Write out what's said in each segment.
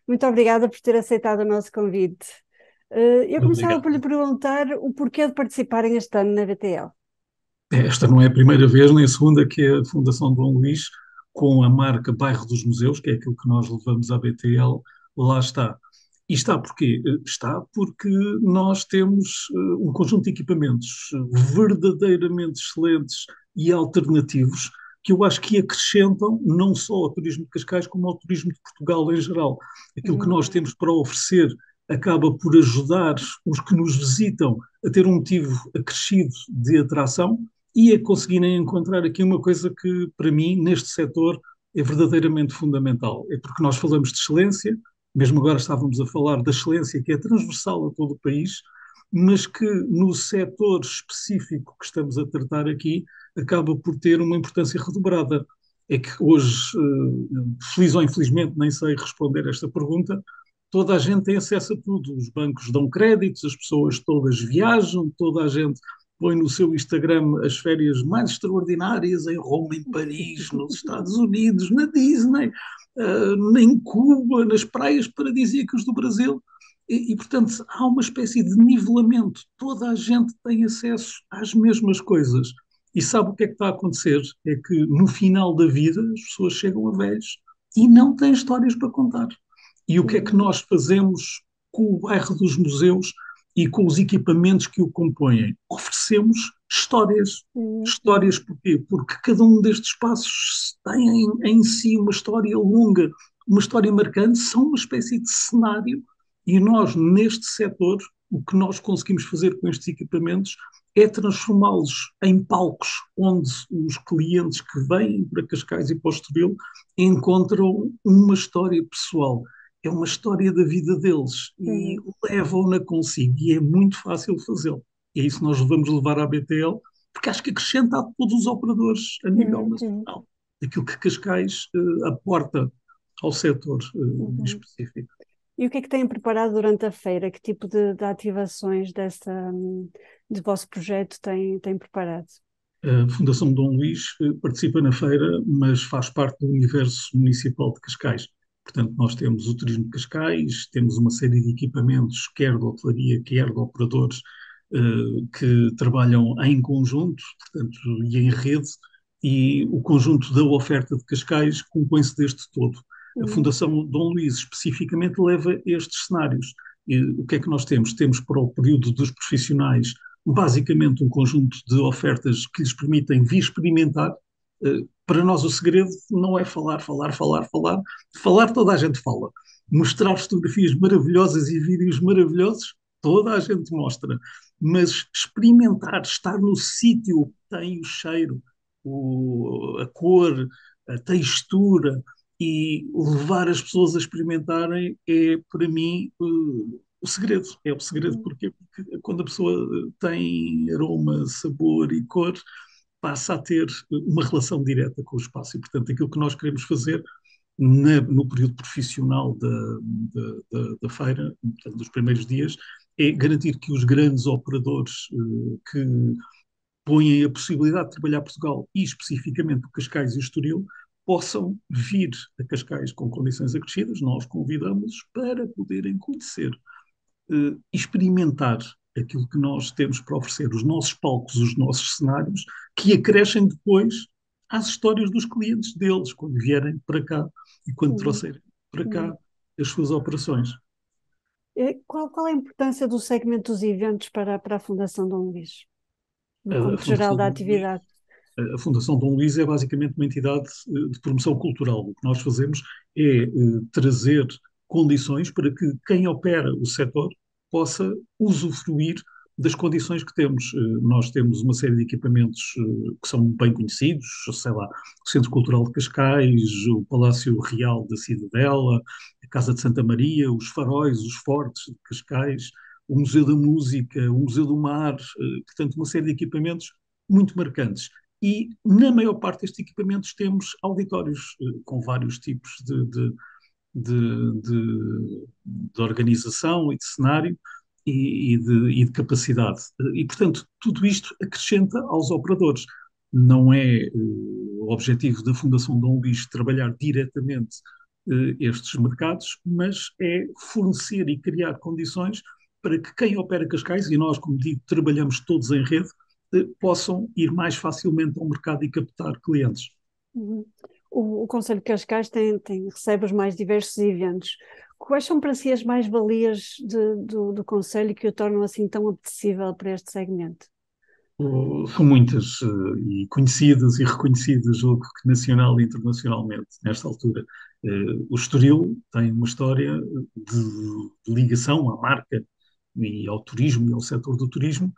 Muito obrigada por ter aceitado o nosso convite. Eu começava por lhe Obrigado. perguntar o porquê de participarem este ano na BTL. Esta não é a primeira vez, nem a segunda, que a Fundação Dom Luís, com a marca Bairro dos Museus, que é aquilo que nós levamos à BTL, lá está. E está porquê? Está porque nós temos um conjunto de equipamentos verdadeiramente excelentes e alternativos que eu acho que acrescentam não só ao turismo de Cascais, como ao turismo de Portugal em geral. Aquilo que Uhum. nós temos para oferecer acaba por ajudar os que nos visitam a ter um motivo acrescido de atração e a conseguirem encontrar aqui uma coisa que, para mim, neste setor, é verdadeiramente fundamental. É porque nós falamos de excelência, mesmo agora estávamos a falar da excelência que é transversal a todo o país, mas que no setor específico que estamos a tratar aqui acaba por ter uma importância redobrada. É que hoje, feliz ou infelizmente, nem sei responder esta pergunta, toda a gente tem acesso a tudo. Os bancos dão créditos, as pessoas todas viajam, toda a gente põe no seu Instagram as férias mais extraordinárias em Roma, em Paris, nos Estados Unidos, na Disney, em Cuba, nas praias paradisíacas do Brasil. Portanto, há uma espécie de nivelamento. Toda a gente tem acesso às mesmas coisas. E sabe o que é que está a acontecer? É que no final da vida as pessoas chegam a velhos e não têm histórias para contar. E o que é que Uhum. nós fazemos com o bairro dos museus e com os equipamentos que o compõem? Oferecemos histórias. Uhum. Histórias porquê? Porque cada um destes espaços tem em si uma história longa, uma história marcante, são uma espécie de cenário e nós, neste setor, o que nós conseguimos fazer com estes equipamentos é transformá-los em palcos onde os clientes que vêm para Cascais e para o Estoril encontram uma história pessoal. É uma história da vida deles e Uhum. levam-na consigo e é muito fácil fazê-lo. É isso que nós vamos levar à BTL, porque acho que acrescenta a todos os operadores a nível Uhum. nacional aquilo que Cascais aporta ao setor em Uhum. específico. E o que é que têm preparado durante a feira? Que tipo de ativações de vosso projeto têm preparado? A Fundação Dom Luís participa na feira, mas faz parte do universo municipal de Cascais. Portanto, nós temos o turismo de Cascais, temos uma série de equipamentos, quer de hotelaria, quer de operadores, que trabalham em conjunto, portanto, e em rede, e o conjunto da oferta de Cascais compõe-se deste todo. A Uhum. Fundação Dom Luís especificamente leva estes cenários. E o que é que nós temos? Temos para o período dos profissionais basicamente um conjunto de ofertas que lhes permitem vir experimentar. Para nós o segredo não é falar, falar, falar, falar. Falar toda a gente fala. Mostrar fotografias maravilhosas e vídeos maravilhosos, toda a gente mostra. Mas experimentar, estar no sítio que tem o cheiro, a cor, a textura e levar as pessoas a experimentarem é, para mim, o segredo. É o segredo Uhum. porque quando a pessoa tem aroma, sabor e cor, passa a ter uma relação direta com o espaço. E, portanto, aquilo que nós queremos fazer no período profissional da feira, portanto, dos primeiros dias, é garantir que os grandes operadores que põem a possibilidade de trabalhar Portugal e especificamente o Cascais e o Estoril possam vir a Cascais com condições acrescidas. Nós convidamos para poderem conhecer, experimentar aquilo que nós temos para oferecer, os nossos palcos, os nossos cenários, que acrescem depois às histórias dos clientes deles, quando vierem para cá e quando Uhum. trouxerem para cá Uhum. as suas operações. Qual é a importância do segmento dos eventos para a Fundação Dom Luís, no A cômputo geral Fundação da Dom Luís, atividade? a Fundação Dom Luís é basicamente uma entidade de promoção cultural. O que nós fazemos é trazer condições para que quem opera o setor possa usufruir das condições que temos. Nós temos uma série de equipamentos que são bem conhecidos, sei lá, o Centro Cultural de Cascais, o Palácio Real da Cidadela, a Casa de Santa Maria, os faróis, os fortes de Cascais, o Museu da Música, o Museu do Mar, portanto, uma série de equipamentos muito marcantes. E na maior parte destes equipamentos temos auditórios com vários tipos de organização e de cenário e de capacidade. E, portanto, tudo isto acrescenta aos operadores. Não é o objetivo da Fundação Dom Luís trabalhar diretamente estes mercados, mas é fornecer e criar condições para que quem opera Cascais, e nós, como digo, trabalhamos todos em rede, possam ir mais facilmente ao mercado e captar clientes. Uhum. O Conselho de Cascais recebe os mais diversos eventos. Quais são para si as mais-valias do Conselho que o tornam assim tão apetecível para este segmento? São muitas e conhecidas e reconhecidas, julgo que nacional e internacionalmente, nesta altura. O Estoril tem uma história de ligação à marca e ao turismo e ao setor do turismo,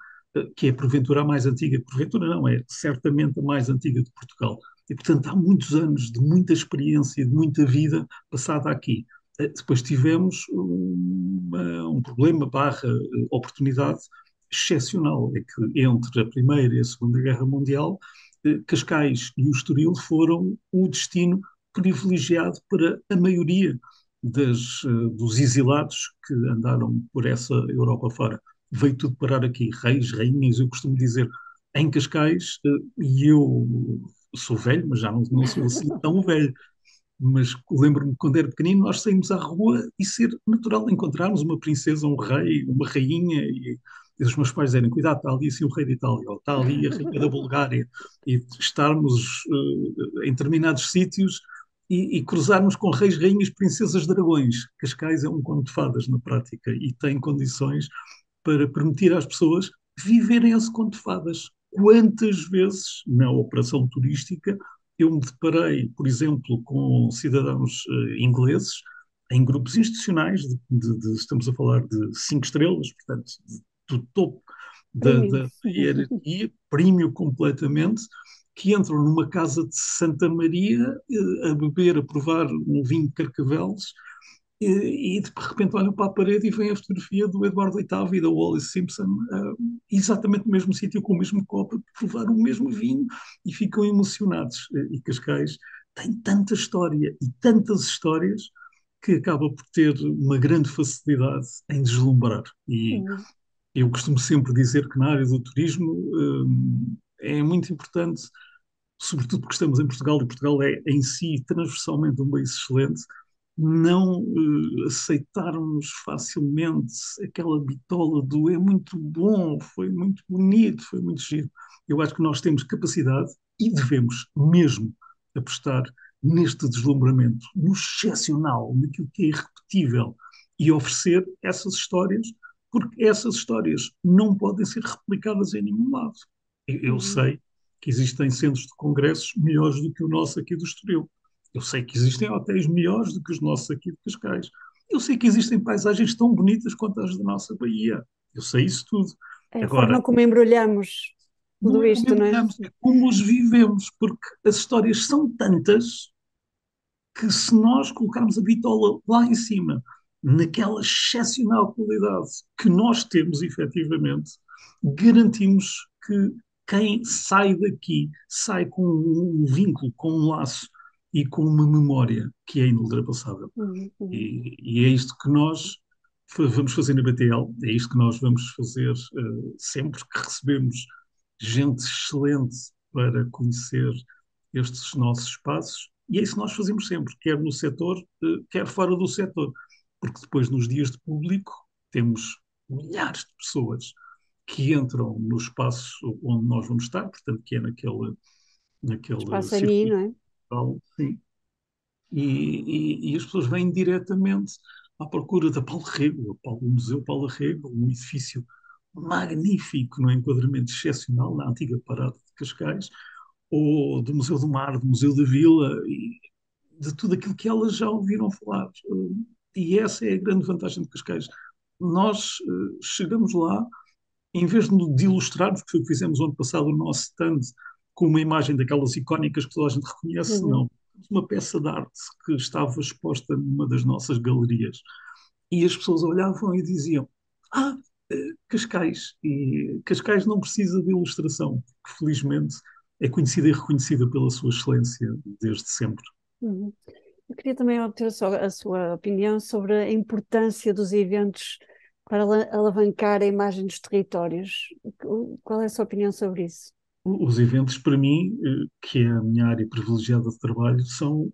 que é porventura a mais antiga, porventura não, é certamente a mais antiga de Portugal. E, portanto, há muitos anos de muita experiência, de muita vida passada aqui. Depois tivemos um problema barra oportunidade excepcional, é que entre a Primeira e a Segunda Guerra Mundial, Cascais e o Estoril foram o destino privilegiado para a maioria dos exilados que andaram por essa Europa fora. Veio tudo parar aqui, reis, rainhas, eu costumo dizer, em Cascais, e eu sou velho, mas já não sou assim tão velho, mas lembro-me quando era pequenino, nós saímos à rua e ser natural encontrarmos uma princesa, um rei, uma rainha, e os meus pais dizerem, cuidado, está ali assim o rei de Itália, ou está ali a rainha da Bulgária, e estarmos em determinados sítios e cruzarmos com reis, rainhas, princesas, dragões. Cascais é um conto de fadas na prática e tem condições para permitir às pessoas viverem esse conto de fadas. Quantas vezes na operação turística eu me deparei, por exemplo, com cidadãos ingleses em grupos institucionais, estamos a falar de 5 estrelas, portanto, do topo Premium. da hierarquia, prémio completamente, que entram numa casa de Santa Maria a beber, a provar um vinho de Carcavelos, e de repente olham para a parede e vem a fotografia do Eduardo VIII e da Wallis Simpson, exatamente no mesmo sítio, com o mesmo copo, a provar o mesmo vinho, e ficam emocionados. E Cascais tem tanta história e tantas histórias que acaba por ter uma grande facilidade em deslumbrar. E Uhum. eu costumo sempre dizer que na área do turismo é muito importante, sobretudo porque estamos em Portugal e Portugal é em si transversalmente um país excelente, não aceitarmos facilmente aquela bitola do é muito bom, foi muito bonito, foi muito giro. Eu acho que nós temos capacidade e devemos mesmo apostar neste deslumbramento, no excepcional, naquilo que é irrepetível e oferecer essas histórias, porque essas histórias não podem ser replicadas em nenhum lado. Eu Uhum. sei que existem centros de congressos melhores do que o nosso aqui do Estoril. Eu sei que existem hotéis melhores do que os nossos aqui de Cascais. Eu sei que existem paisagens tão bonitas quanto as da nossa Bahia. Eu sei isso tudo. É a forma Agora, como embrulhamos tudo não é como isto, não é? embrulhamos, é como os vivemos, porque as histórias são tantas que se nós colocarmos a bitola lá em cima, naquela excepcional qualidade que nós temos efetivamente, garantimos que quem sai daqui sai com um vínculo, com um laço e com uma memória que é inultrapassável. Uhum, uhum. E é isto que nós vamos fazer na BTL, é isto que nós vamos fazer sempre que recebemos gente excelente para conhecer estes nossos espaços, e é isso que nós fazemos sempre, quer no setor, quer fora do setor, porque depois nos dias de público temos milhares de pessoas que entram no espaço onde nós vamos estar, portanto, que é naquele Espaço a mim, circuito, não é? sim, e as pessoas vêm diretamente à procura da Paulo Rego, o Museu Paulo Rego, um edifício magnífico, num enquadramento excepcional na antiga parada de Cascais, ou do Museu do Mar, do Museu da Vila, e de tudo aquilo que elas já ouviram falar. E essa é a grande vantagem de Cascais. Nós chegamos lá, em vez de ilustrarmos, que foi o que fizemos ano passado, o nosso stand, com uma imagem daquelas icónicas que toda a gente reconhece, Uhum. não. Uma peça de arte que estava exposta numa das nossas galerias. E as pessoas olhavam e diziam: Ah, Cascais. E Cascais não precisa de ilustração, que felizmente é conhecida e reconhecida pela sua excelência desde sempre. Uhum. Eu queria também obter só a sua opinião sobre a importância dos eventos para alavancar a imagem dos territórios. Qual é a sua opinião sobre isso? Os eventos, para mim, que é a minha área privilegiada de trabalho, são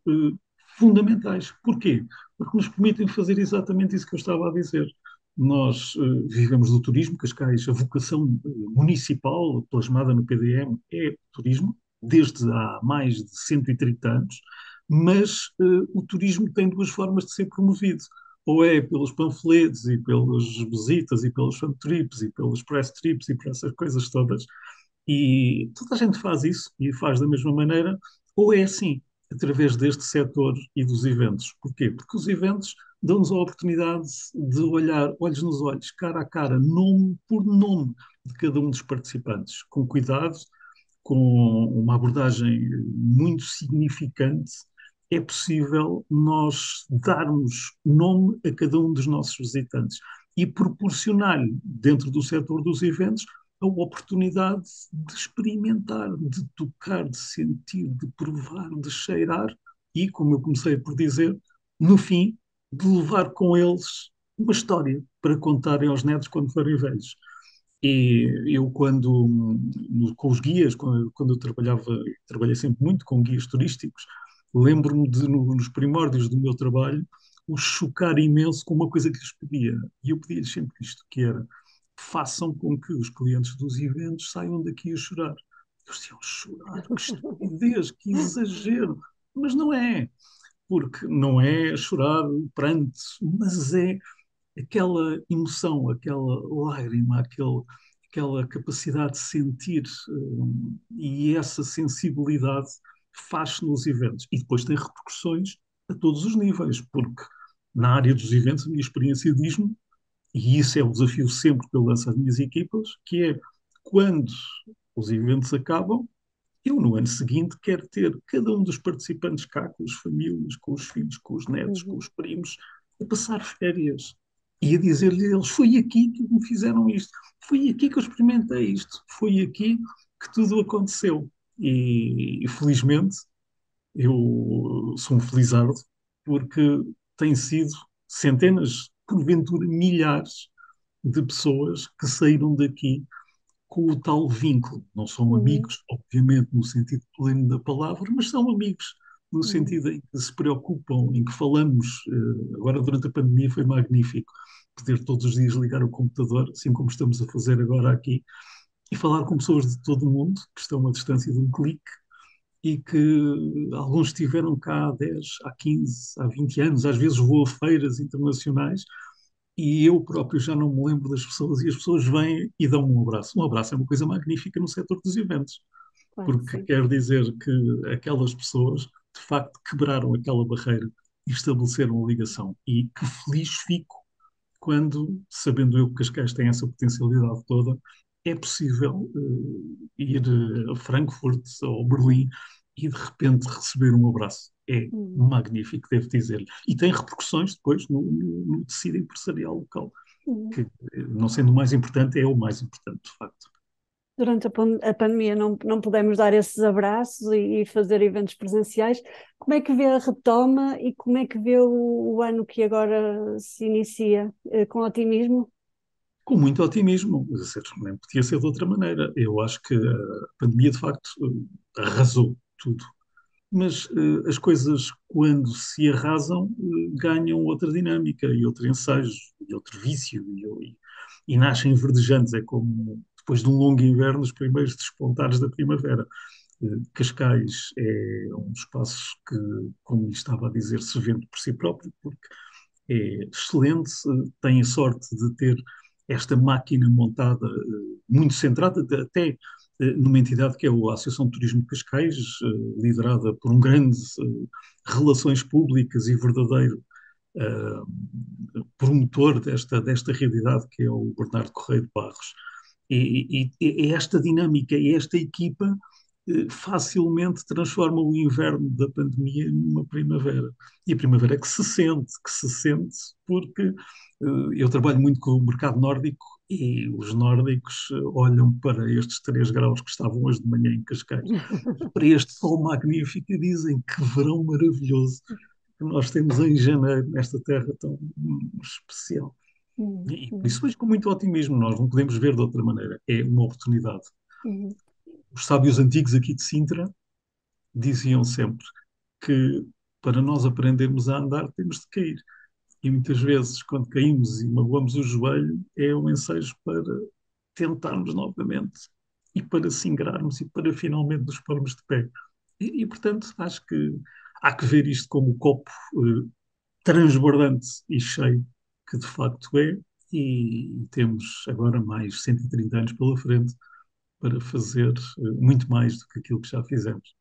fundamentais. Porquê? Porque nos permitem fazer exatamente isso que eu estava a dizer. Nós vivemos do turismo, Cascais, a vocação municipal plasmada no PDM é turismo, desde há mais de 130 anos, mas o turismo tem duas formas de ser promovido. Ou é pelos panfletos e pelas visitas e pelos fan trips e pelos press trips e por essas coisas todas, e toda a gente faz isso e faz da mesma maneira, ou é assim, através deste setor e dos eventos. Porquê? Porque os eventos dão-nos a oportunidade de olhar olhos nos olhos, cara a cara, nome por nome de cada um dos participantes, com cuidado, com uma abordagem muito significante. É possível nós darmos nome a cada um dos nossos visitantes e proporcionar-lhe, dentro do setor dos eventos, a oportunidade de experimentar, de tocar, de sentir, de provar, de cheirar e, como eu comecei por dizer, no fim, de levar com eles uma história para contarem aos netos quando forem velhos. E eu, com os guias, quando eu trabalhei sempre muito com guias turísticos, lembro-me de, nos primórdios do meu trabalho, os chocar imenso com uma coisa que lhes pedia. E eu pedia-lhes sempre isto, que era, façam com que os clientes dos eventos saiam daqui a chorar. Eles diziam, chorar, que estupidez, que exagero. Mas não é, porque não é chorar pranto, mas é aquela emoção, aquela lágrima, aquela capacidade de sentir, e essa sensibilidade faz-se nos eventos. E depois tem repercussões a todos os níveis, porque na área dos eventos a minha experiência diz-me, e isso é o desafio sempre que eu lanço às minhas equipas, que é quando os eventos acabam, eu no ano seguinte quero ter cada um dos participantes cá, com as famílias, com os filhos, com os netos, com Uhum. os primos, a passar férias e a dizer-lhe a eles: foi aqui que me fizeram isto, foi aqui que eu experimentei isto, foi aqui que tudo aconteceu. E felizmente eu sou um felizardo porque tem sido centenas, porventura milhares de pessoas que saíram daqui com o tal vínculo. Não são Uhum. amigos, obviamente, no sentido pleno da palavra, mas são amigos no Uhum. sentido em que se preocupam, em que falamos. Agora, durante a pandemia, foi magnífico poder todos os dias ligar o computador, assim como estamos a fazer agora aqui, e falar com pessoas de todo o mundo, que estão à distância de um clique, e que alguns estiveram cá há 10, há 15, há 20 anos, às vezes vou a feiras internacionais e eu próprio já não me lembro das pessoas e as pessoas vêm e dão-me um abraço. Um abraço é uma coisa magnífica no setor dos eventos, Claro que porque sim. quer dizer que aquelas pessoas de facto quebraram aquela barreira e estabeleceram a ligação. E que feliz fico quando, sabendo eu que Cascais tem essa potencialidade toda, é possível ir a Frankfurt ou Berlim e de repente receber um abraço. É Uhum. magnífico, devo dizer-lhe. E tem repercussões depois no tecido empresarial local, Uhum. que, não sendo o mais importante, é o mais importante, de facto. Durante a pandemia não pudemos dar esses abraços e fazer eventos presenciais. Como é que vê a retoma e como é que vê o ano que agora se inicia? Com otimismo? Com muito otimismo, quer dizer, nem podia ser de outra maneira. Eu acho que a pandemia, de facto, arrasou tudo. Mas as coisas, quando se arrasam, ganham outra dinâmica e outro ensejo e outro vício e nascem verdejantes. É como depois de um longo inverno, os primeiros despontares da primavera. Cascais é um espaço que, como lhe estava a dizer, se vende por si próprio, porque é excelente, tem a sorte de ter esta máquina montada, muito centrada, até numa entidade que é a Associação de Turismo de Cascais, liderada por um grande relações públicas e verdadeiro promotor desta realidade, que é o Bernardo Correia de Barros. E esta dinâmica, esta equipa facilmente transforma o inverno da pandemia numa primavera. E a primavera é que se sente porque eu trabalho muito com o mercado nórdico e os nórdicos olham para estes 3 graus que estavam hoje de manhã em Cascais, e para este sol magnífico e dizem que verão maravilhoso que nós temos em janeiro nesta terra tão especial. Uhum. E por Uhum. isso vejo com muito otimismo, nós não podemos ver de outra maneira, é uma oportunidade. Os sábios antigos aqui de Sintra diziam sempre que para nós aprendermos a andar, temos de cair. E muitas vezes, quando caímos e magoamos o joelho, é um ensejo para tentarmos novamente e para singrarmos e para finalmente nos pormos de pé. Portanto, acho que há que ver isto como o copo transbordante e cheio que de facto é, e temos agora mais 130 anos pela frente para fazer muito mais do que aquilo que já fizemos.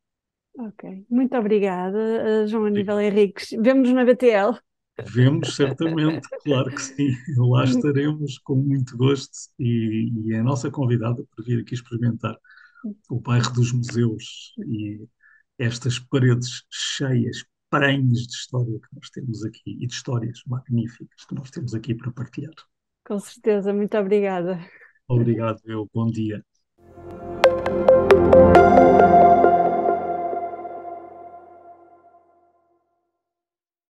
Ok, muito obrigada, João Aníbal Obrigado. Henriques. Vemo-nos na BTL. Vemos certamente, claro que sim, lá estaremos com muito gosto e é a nossa convidada para vir aqui experimentar o bairro dos museus e estas paredes cheias, prenhes de história que nós temos aqui e de histórias magníficas que nós temos aqui para partilhar. Com certeza, muito obrigada. Obrigado, eu. Bom dia.